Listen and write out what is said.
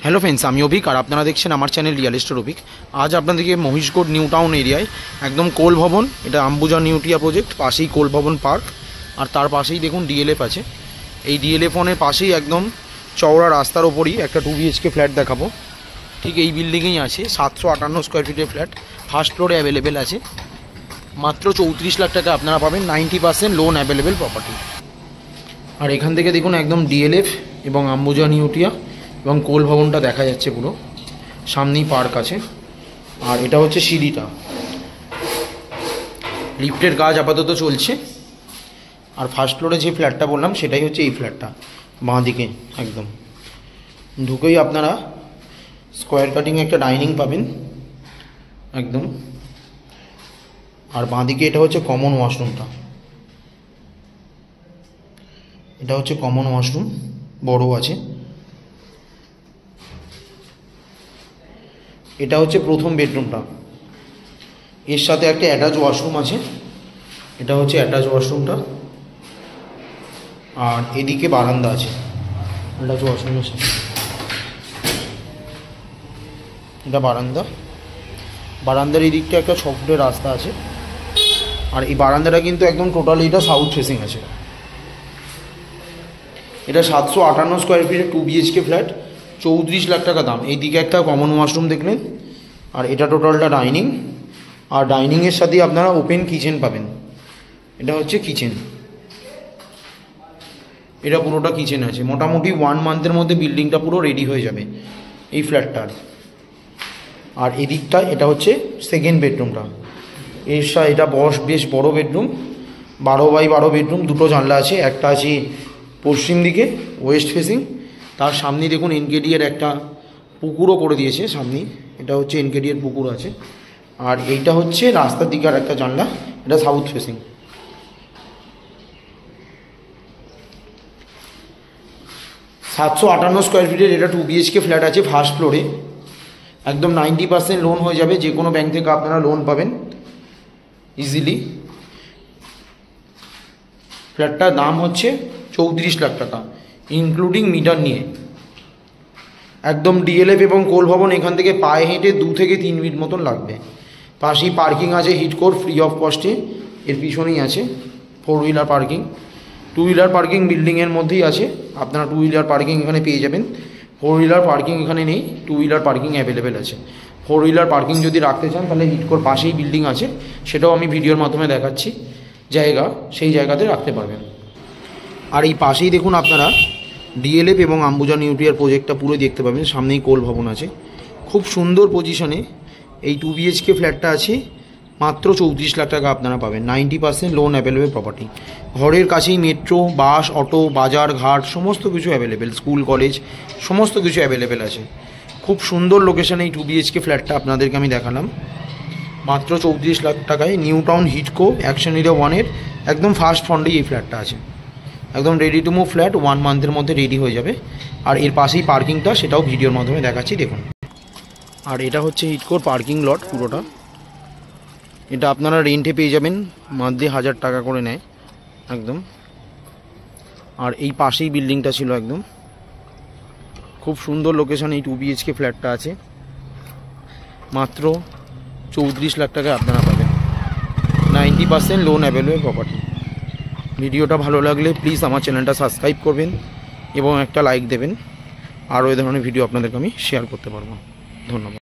Hello friends, আমি অভিক আর আপনারা দেখছেন আমার চ্যানেল রিয়েল এস্টেট অভিক। আজ আপনাদেরকে মহিষগড় নিউ টাউন এরিয়ায় একদম কোল ভবন, এটা আম্বুজা নিউটিয়া প্রজেক্ট, পাশেই কোল ভবন পার্ক, আর তার পাশেই দেখুন ডিএলএফ আছে। এই ডিএলএফ ওয়ানের পাশেই একদম চওড়া রাস্তার ওপরই একটা 2 BHK ফ্ল্যাট দেখাবো। ঠিক এই বিল্ডিংয়েই আছে, 758 স্কোয়ার ফিটের ফ্ল্যাট, ফার্স্ট ফ্লোরে অ্যাভেলেবেল আছে। মাত্র 34 লাখ টাকা আপনারা পাবেন, 90% লোন অ্যাভেলেবেল প্রপার্টি। আর এখান থেকে দেখুন একদম ডিএলএফ এবং আম্বুজা নিউটিয়া এবং কোল ভবনটা দেখা যাচ্ছে, পুরো সামনেই পার্ক আছে। আর এটা হচ্ছে সিঁড়িটা, লিফটের কাজ আপাতত চলছে। আর ফার্স্ট ফ্লোরে যে ফ্ল্যাটটা বললাম সেটাই হচ্ছে এই ফ্ল্যাটটা, বাঁ দিকে একদম ঢুকেই আপনারা স্কোয়ার কাটিং একটা ডাইনিং পাবেন একদম। আর বাঁ দিকে এটা হচ্ছে কমন ওয়াশরুমটা, এটা হচ্ছে কমন ওয়াশরুম, বড় আছে। এটা হচ্ছে প্রথম বেডরুমটা, এর সাথে একটা অ্যাটাচ ওয়াশরুম আছে, এটা হচ্ছে অ্যাটাচ ওয়াশরুমটা। আর এদিকে বারান্দা আছে অ্যাটাচ ওয়াশরুমের সাথে, এটা বারান্দা। বারান্দার এই দিকটা একটা 6 ফুটের রাস্তা আছে। আর এই বারান্দাটা কিন্তু একদম টোটালি এটা সাউথ ফেসিং আছে। এটা 758 স্কোয়ার ফিটের 2 BHK ফ্ল্যাট, 34 লাখ টাকা দাম। এইদিকে একটা কমন ওয়াশরুম দেখলেন, আর এটা টোটালটা ডাইনিং। আর ডাইনিংয়ের সাথে আপনারা ওপেন কিচেন পাবেন, এটা হচ্ছে কিচেন, এটা পুরোটা কিচেন আছে। মোটামুটি 1 মান্থের মধ্যে বিল্ডিংটা পুরো রেডি হয়ে যাবে এই ফ্ল্যাটটার। আর এদিকটা এটা হচ্ছে সেকেন্ড বেডরুমটা, এটা বেশ বড় বেডরুম, 12x12 বেডরুম, দুটো জানলা আছে, একটা আছে পশ্চিম দিকে ওয়েস্ট ফেসিং। তার সামনে দেখুন এনকেডিএর একটা পুকুরও করে দিয়েছে সামনে, এটা হচ্ছে এনকেডিএর পুকুর আছে। আর এইটা হচ্ছে রাস্তার দিকে আর একটা জানলা, এটা সাউথ ফেসিং। 758 স্কোয়ার ফিটের এটা 2 BHK ফ্ল্যাট আছে ফার্স্ট ফ্লোরে, একদম 90% লোন হয়ে যাবে, যে কোনো ব্যাংক থেকে আপনারা লোন পাবেন ইজিলি। ফ্ল্যাটটার দাম হচ্ছে 34 লাখ টাকা ইনক্লুডিং মিটার নিয়ে। একদম ডিএলএফ এবং কোল ভবন এখান থেকে পায়ে হেঁটে 2 থেকে 3 মিনিট মতন লাগবে। পাশেই পার্কিং আছে হিটকোর, ফ্রি অফ কস্টে, এর পিছনেই আছে 4 হুইলার পার্কিং। 2 হুইলার পার্কিং বিল্ডিংয়ের মধ্যেই আছে, আপনারা 2 হুইলার পার্কিং এখানে পেয়ে যাবেন। 4 হুইলার পার্কিং এখানে নেই, 2 হুইলার পার্কিং অ্যাভেলেবেল আছে। 4 হুইলার পার্কিং যদি রাখতে চান তাহলে হিটকোর পাশেই বিল্ডিং আছে, সেটাও আমি ভিডিওর মাধ্যমে দেখাচ্ছি জায়গা, সেই জায়গাতে রাখতে পারবেন। আর এই পাশেই দেখুন আপনারা ডিএলএফ এবং আম্বুজা নিউটিয়ার প্রজেক্টটা পুরো দেখতে পাবেন, সামনেই কোল ভবন আছে। খুব সুন্দর পজিশনে এই 2 BHK ফ্ল্যাটটা আছে, মাত্র 34 লাখ টাকা আপনারা পাবেন, 90% লোন অ্যাভেলেবেল প্রপার্টি। ঘরের কাছেই মেট্রো, বাস, অটো, বাজার ঘাট সমস্ত কিছু অ্যাভেলেবেল, স্কুল কলেজ সমস্ত কিছু অ্যাভেলেবেল আছে। খুব সুন্দর লোকেশানে এই 2 BHK ফ্ল্যাটটা আপনাদেরকে আমি দেখালাম, মাত্র 34 লাখ টাকায়। নিউ টাউন হিটকো অ্যাকশন এরিয়া 1-এর একদম ফার্স্ট ফ্রন্টেই এই ফ্ল্যাটটা আছে, একদম রেডি টু মুভ ফ্ল্যাট, 1 মান্থের মধ্যে রেডি হয়ে যাবে। আর এর পাশেই পার্কিংটা, সেটাও ভিডিওর মাধ্যমে দেখাচ্ছি দেখুন। আর এটা হচ্ছে হিটকোর পার্কিং লট পুরোটা, এটা আপনারা রেন্টে পেয়ে যাবেন, মান্থলি 1000 টাকা করে নেয় একদম। আর এই পাশেই বিল্ডিংটা ছিল একদম, খুব সুন্দর লোকেশন। এই 2 BHK ফ্ল্যাটটা আছে, মাত্র 34 লাখ টাকা আপনারা পাবেন, 90% লোন অ্যাভেলেবেল প্রপার্টি। ভিডিওটা ভালো লাগলে প্লিজ আমার চ্যানেলটা সাবস্ক্রাইব করবেন এবং একটা লাইক দেবেন, আরও এই ধরনের ভিডিও আপনাদেরকে আমি শেয়ার করতে পারবো। ধন্যবাদ।